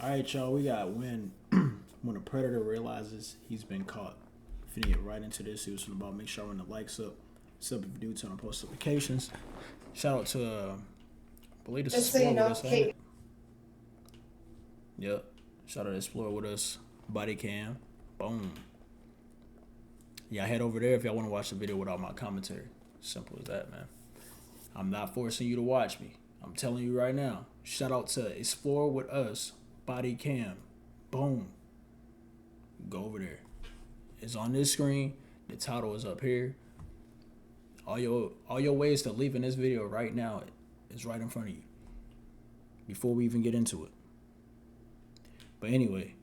All right, y'all. We got when when a predator realizes he's been caught. Finna get right into this. He was about make sure I run the likes up. Sub if you do turn on post notifications. Shout out to I believe this Just so Explorer you know, with us, ain't Kate. it? Yep. Shout out to Explorer with us. Body cam. Boom. Yeah, head over there if y'all want to watch the video without my commentary. Simple as that, man. I'm not forcing you to watch me. I'm telling you right now. Shout out to Explore with us. Body cam. Boom. Go over there. It's on this screen. The title is up here. All your ways to leaving this video right now is right in front of you. Before we even get into it. But anyway,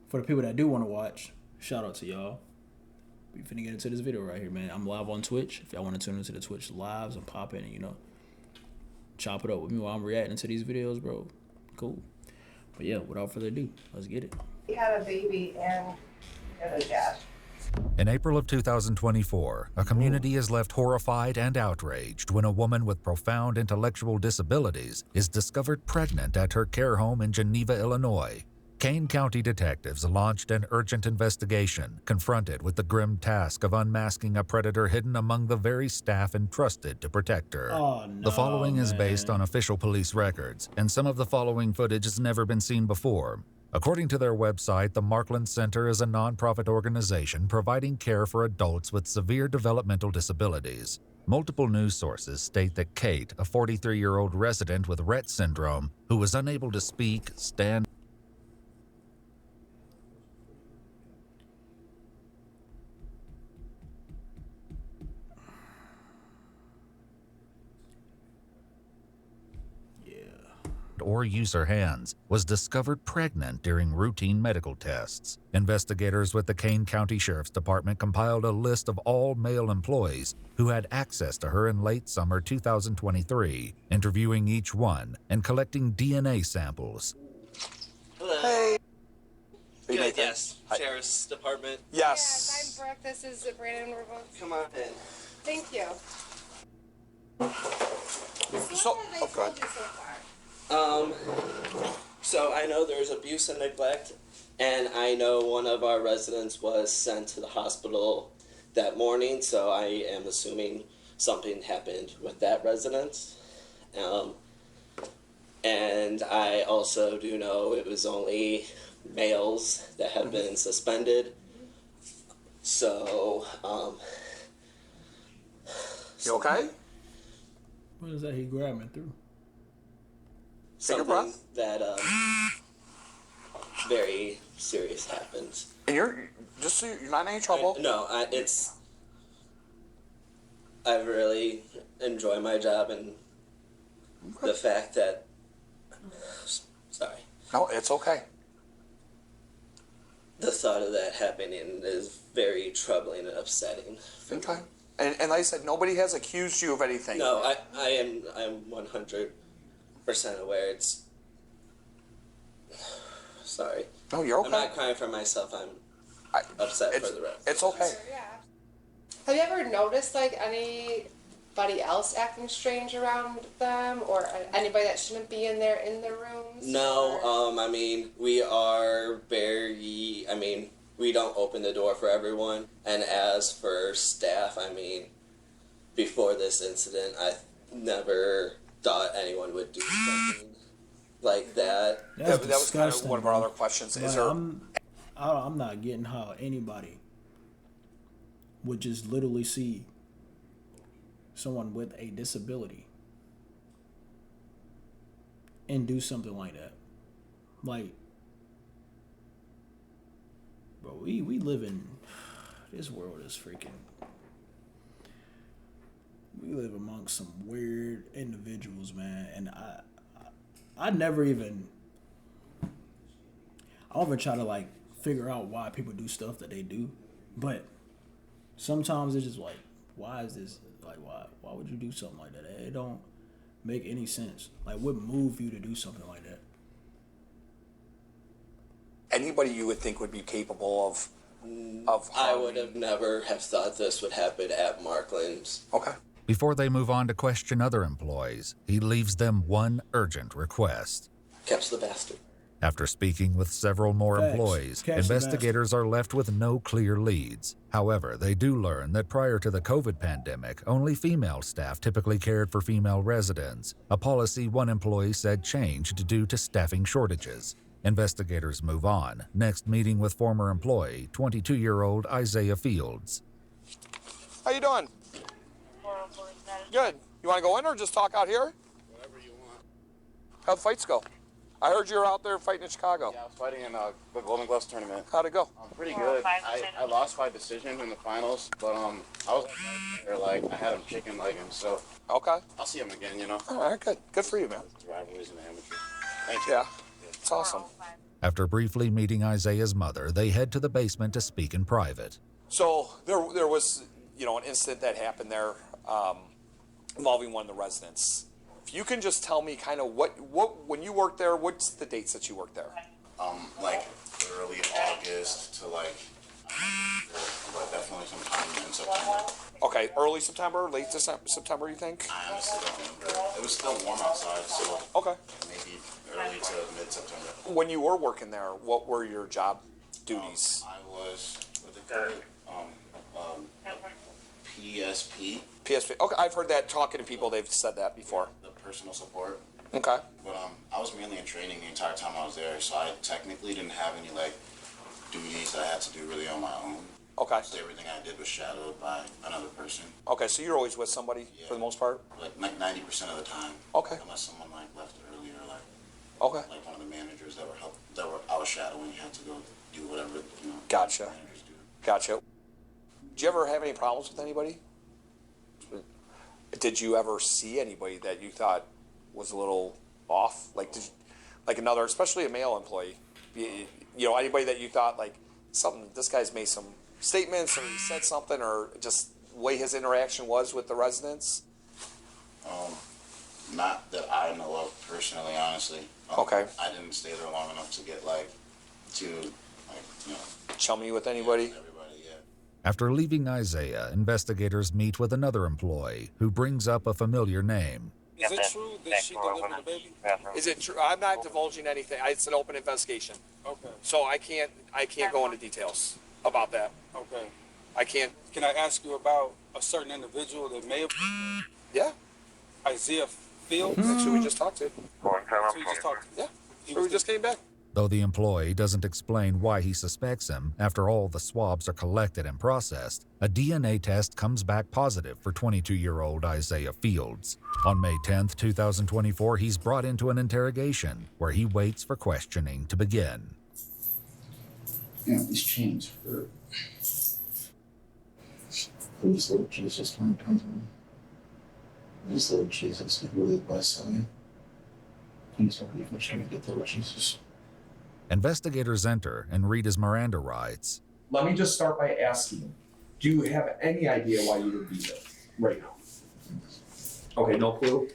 for the people that do want to watch, shout out to y'all. We finna get into this video right here, man. I'm live on Twitch. If y'all want to tune into the Twitch lives and pop in and, chop it up with me while I'm reacting to these videos, bro. Cool. But yeah, without further ado, let's get it. He had a baby and he had a dad. In April of 2024, a community is left horrified and outraged when a woman with profound intellectual disabilities is discovered pregnant at her care home in Geneva, Illinois. Kane County detectives launched an urgent investigation, confronted with the grim task of unmasking a predator hidden among the very staff entrusted to protect her. Oh, no, The following is based man. on official police records, and some of the following footage has never been seen before. According to their website, the Markland Center is a nonprofit organization providing care for adults with severe developmental disabilities. Multiple news sources state that Kate, a 43-year-old resident with Rett syndrome, who was unable to speak, stand, or use her hands, was discovered pregnant during routine medical tests. Investigators with the Kane County Sheriff's Department compiled a list of all male employees who had access to her in late summer 2023, interviewing each one and collecting DNA samples. Hello. Hey. Good, yes. Sheriff's Department. Yes. Yes, I'm Brooke. This is Brandon. We're both. Come on in. Thank you. So, What have oh, they go ahead. told you so far? So I know there's abuse and neglect, and I know one of our residents was sent to the hospital that morning, so I am assuming something happened with that resident. And I also do know it was only males that have been suspended. So, You okay? What is that he grabbing through? Take a something breath. that very serious happened. And you're just so you're not in any trouble. No, I really enjoy my job, and the fact that, sorry, No, it's okay. the thought of that happening is very troubling and upsetting for me. Okay. And like I said, nobody has accused you of anything. No, I'm 100% aware. It's, sorry. No, you're okay. I'm not crying for myself. I'm upset for the rest. It's okay. Yeah. Have you ever noticed like anybody else acting strange around them, or anybody that shouldn't be in their rooms? No, or- I mean, we are we don't open the door for everyone. And as for staff, I mean, before this incident, I never thought anyone would do something like that. That's That was kind of disgusting, one of our bro. other questions. Like, Is there? I'm not getting how anybody would just literally see someone with a disability and do something like that. Like, bro, we live in this world is freaking. We live amongst some weird individuals, man, and I never even. I don't even try to like figure out why people do stuff that they do, but sometimes it's just like, why is this like why would you do something like that? It don't make any sense. Like, what moved you to do something like that? Anybody you would think would be capable of I would have never have thought this would happen at Markland's. Okay. Before they move on to question other employees, he leaves them one urgent request. Catch the bastard. After speaking with several more Facts. employees, Catch the investigators are left with no clear leads. However, they do learn that prior to the COVID pandemic, only female staff typically cared for female residents, a policy one employee said changed due to staffing shortages. Investigators move on, next meeting with former employee, 22-year-old Isaiah Fields. How you doing? Good. You want to go in or just talk out here? Whatever you want. How'd fights go? I heard you were out there fighting in Chicago. Yeah, I was fighting in the Golden Gloves tournament. How'd it go? Pretty good. I lost by decision in the finals, but I was like I had him chicken legging, so Okay. I'll see him again, you know. All right, good. Good for you, man. Rivalries in amateur. Thank you. Yeah, it's awesome. After briefly meeting Isaiah's mother, they head to the basement to speak in private. So there was, an incident that happened there involving one of the residents. If you can just tell me kind of what when you worked there, what's the dates that you worked there? Like early August to but definitely sometime in September. Okay, early September, late September, you think? I honestly don't remember. It was still warm outside, so Okay. maybe early to mid-September. When you were working there, what were your job duties? I was what they call it, PSP, PSP. Okay, I've heard that talking to people. They've said that before. the personal support. Okay. But I was mainly in training the entire time I was there, so I technically didn't have any duties that I had to do really on my own. Okay. So everything I did was shadowed by another person. Okay, so you're always with somebody for the most part? Like 90% of the time. Okay. Unless someone left early or Okay. like one of the managers that were I was shadowing, you had to go do whatever Gotcha. managers do. Gotcha. Did you ever have any problems with anybody? Did you ever see anybody that you thought was a little off? Like another, especially a male employee, anybody that you thought this guy's made some statements or he said something or just the way his interaction was with the residents? Not that I know of personally, honestly. Okay. I didn't stay there long enough to get Chummy with anybody? everybody yet. After leaving Isaiah, investigators meet with another employee who brings up a familiar name. Is it true that she delivered the baby? Is it true? I'm not divulging anything. It's an open investigation. Okay. So I can't go into details about that. Okay. I can't. Can I ask you about a certain individual that may have Yeah. Isaiah Fields? That's who we just talked to. So you just talked. Yeah. We just came back. Though the employee doesn't explain why he suspects him after all the swabs are collected and processed, a DNA test comes back positive for 22-year-old Isaiah Fields. On May 10th, 2024, he's brought into an interrogation where he waits for questioning to begin. These chains hurt. Please, Lord Jesus, don't come to me. Please, Lord Jesus, I really bless you. Please don't leave me trying to get there, Jesus. Investigators enter and read his Miranda rights. Let me just start by asking, do you have any idea why you would be there right now? Okay, no clue?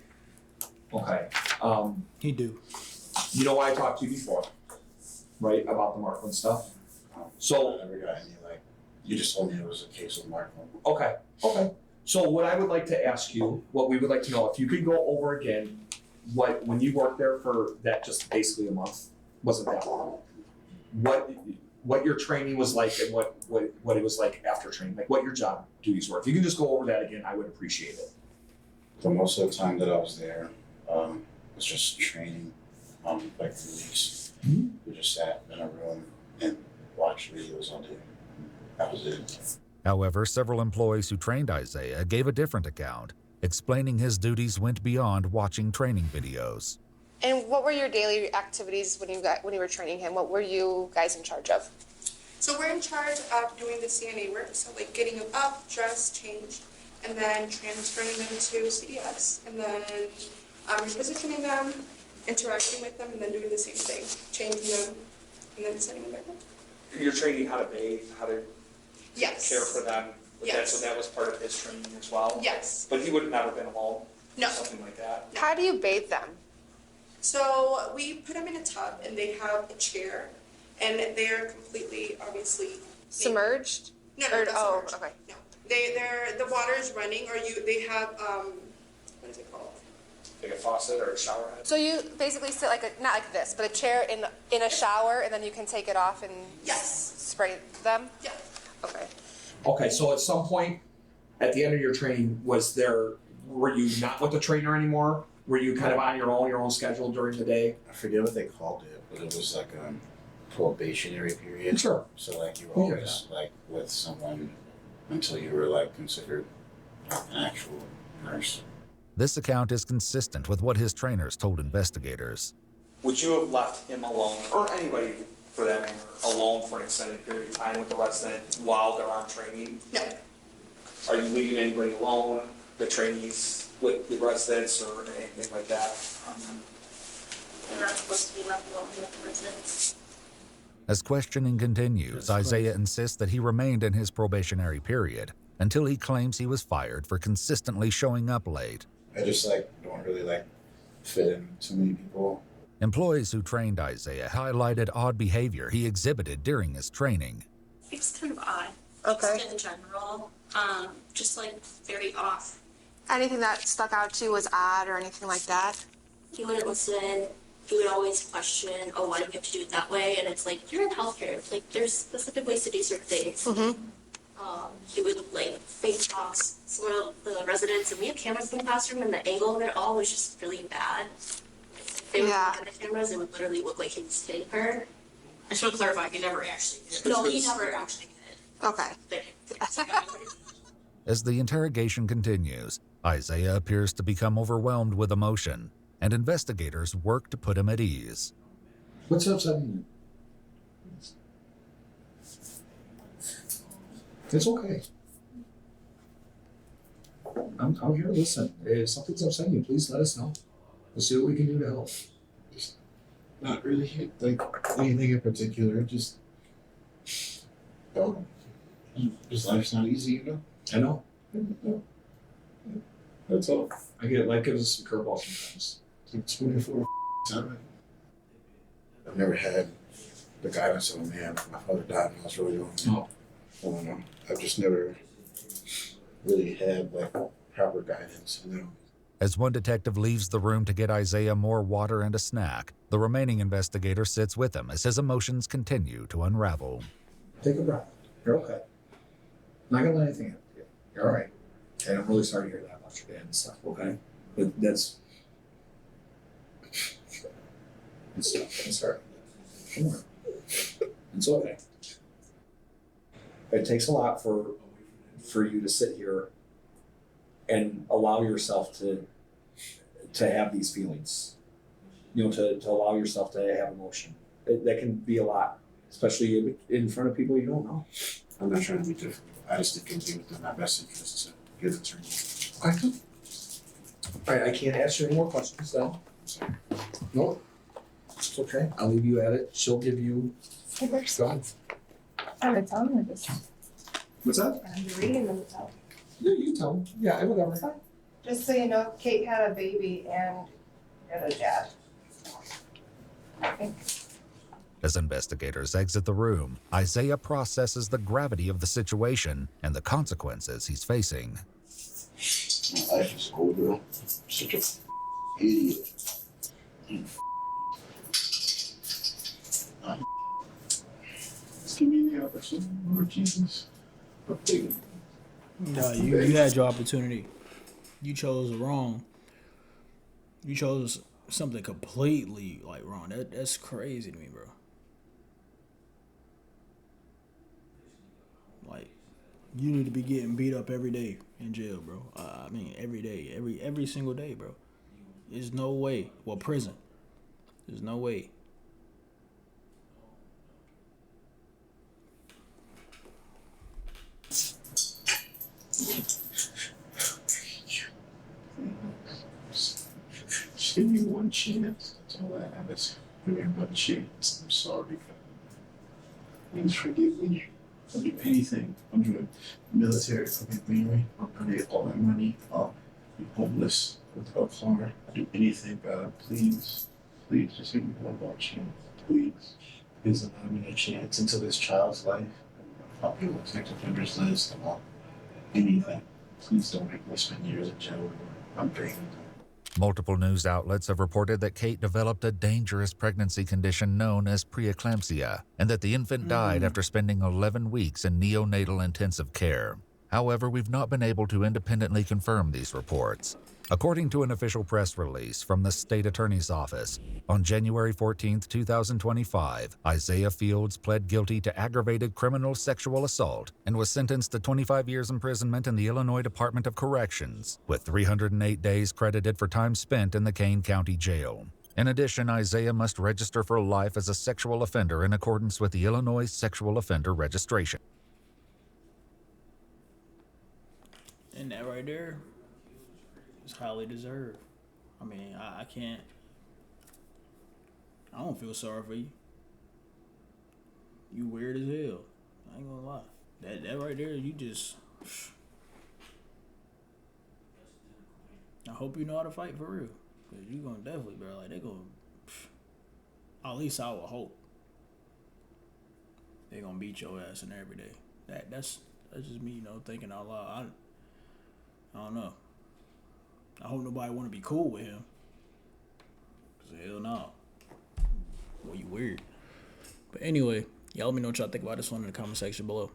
Okay. He do. You know why I talked to you before, right, about the Markland stuff? So, I never got any, you just told me it was a case of Markland. okay. So what I would like to ask you, what we would like to know, if you could go over again, when you worked there for that just basically a month, wasn't that long, what your training was like and what it was like after training, like what your job duties were. If you can just go over that again, I would appreciate it. For most of the time that I was there, it was just training, 3 weeks. We just sat in a room and watched videos all day. That was it. However, several employees who trained Isaiah gave a different account, explaining his duties went beyond watching training videos. And what were your daily activities when you were training him? What were you guys in charge of? So we're in charge of doing the CNA work, so getting them up, dressed, changed, and then transferring them to CDS, and then repositioning them, interacting with them, and then doing the same thing, changing them, and then sending them back home. You're training how to bathe, how to Yes. care for them. Yes. So that was part of his training as well? Yes. But he would have never been alone? No. Something like that? How do you bathe them? So we put them in a tub, and they have a chair, and they're completely, obviously, Submerged? No, Or- not oh, submerged. okay. No, the water is running, or they have what is it called? Like a faucet or a shower head? So you basically sit like not like this, but a chair in a shower, and then you can take it off and Yes. spray them. Yeah. Okay. Okay, so at some point, at the end of your training, were you not with the trainer anymore? Were you kind of on your own schedule during the day? I forget what they called it, but it was like a probationary period. Sure. So like you were always like with someone until you were like considered an actual nurse. This account is consistent with what his trainers told investigators. Would you have left him alone, or anybody for that matter, alone for an extended period of time with the resident while they're on training? No. Are you leaving anybody alone, the trainees with the residents or anything like that? They're not supposed to be left alone with the residents. As questioning continues, Isaiah insists that he remained in his probationary period until he claims he was fired for consistently showing up late. I just like don't really like fit in too many people. Employees who trained Isaiah highlighted odd behavior he exhibited during his training. It's kind of odd. Okay. Just in general, just like very off. Anything that stuck out to you was odd or anything like that? He wouldn't listen. He would always question, oh, why do we have to do it that way? And it's like, you're in healthcare. Like, there's specific ways to do certain things. Mm-hmm. He would, like, fake toss some of the residents. And we have cameras in the classroom, and the angle of it all was just really bad. If they would look at the cameras, it would literally look like he was hitting her. I should clarify, he never actually did it. No, he never actually did it. Okay. As the interrogation continues, Isaiah appears to become overwhelmed with emotion, and investigators work to put him at ease. What's upsetting you? It's okay. I'm here to listen. If something's upsetting you, please let us know. We'll see what we can do to help. Just not really like anything in particular. Just life's not easy, you know. I know. That's all. I get it. Life gives us some curveballs sometimes. It's 24/7. I've never had the guidance of a man. My father died when I was really young. Oh. I don't know. I've just never really had like proper guidance, you know. As one detective leaves the room to get Isaiah more water and a snack, the remaining investigator sits with him as his emotions continue to unravel. Take a breath. You're okay. Not gonna let anything happen to you. You're all right. And I'm really sorry to hear that about your dad and stuff, okay? But that's... It's hard. Come on. It's okay. It takes a lot for you to sit here and allow yourself to have these feelings. You know, to allow yourself to have emotion. That can be a lot, especially in front of people you don't know. I'm not trying to be difficult. I just think it'd be within my best interest to give it to you. Okay. All right, I can't ask you any more questions then. Sorry. No, it's okay. I'll leave you at it. She'll give you. Hey, there's Go ahead. I'm gonna tell him this. What's that? I'm reading them to tell. Yeah, you tell him. Yeah, whatever. Just so you know, Kate had a baby and a dad. As investigators exit the room, Isaiah processes the gravity of the situation and the consequences he's facing. My life is over. Such a idiot. Just give me the opportunity, Lord Jesus. No, you had your opportunity. You chose wrong. You chose something completely like wrong. That's crazy to me, bro. Like, you need to be getting beat up every day in jail, bro. I mean, every day, every single day, bro. There's no way. Well, prison. There's no way. Just give me one chance. That's all I have is give me one chance. I'm sorry. Please forgive me. I'll do anything. I'll do the military. I'll get married. I'll donate all my money. I'll be homeless without a car. I'll do anything, God. Please. Please just give me one more chance. Please. Please allow me a chance into this child's life. I'll be able to take offenders list. I want anything. Please don't make me spend years in jail. I'm begging. Multiple news outlets have reported that Kate developed a dangerous pregnancy condition known as preeclampsia, and that the infant died after spending 11 weeks in neonatal intensive care. However, we've not been able to independently confirm these reports. According to an official press release from the state attorney's office, on January 14, 2025, Isaiah Fields pled guilty to aggravated criminal sexual assault and was sentenced to 25 years imprisonment in the Illinois Department of Corrections, with 308 days credited for time spent in the Kane County Jail. In addition, Isaiah must register for life as a sexual offender in accordance with the Illinois Sexual Offender Registration. And that right there is highly deserved. I mean, I can't. I don't feel sorry for you. You weird as hell. I ain't gonna lie. That right there, you just. I hope you know how to fight for real. Cause you gonna definitely, bro. Like they gonna. At least I would hope. They gonna beat your ass in every day. That's just me, thinking out loud. I don't know. I hope nobody want to be cool with him. Cause hell no. Well, you weird. But anyway, y'all let me know what y'all think about this one in the comment section below.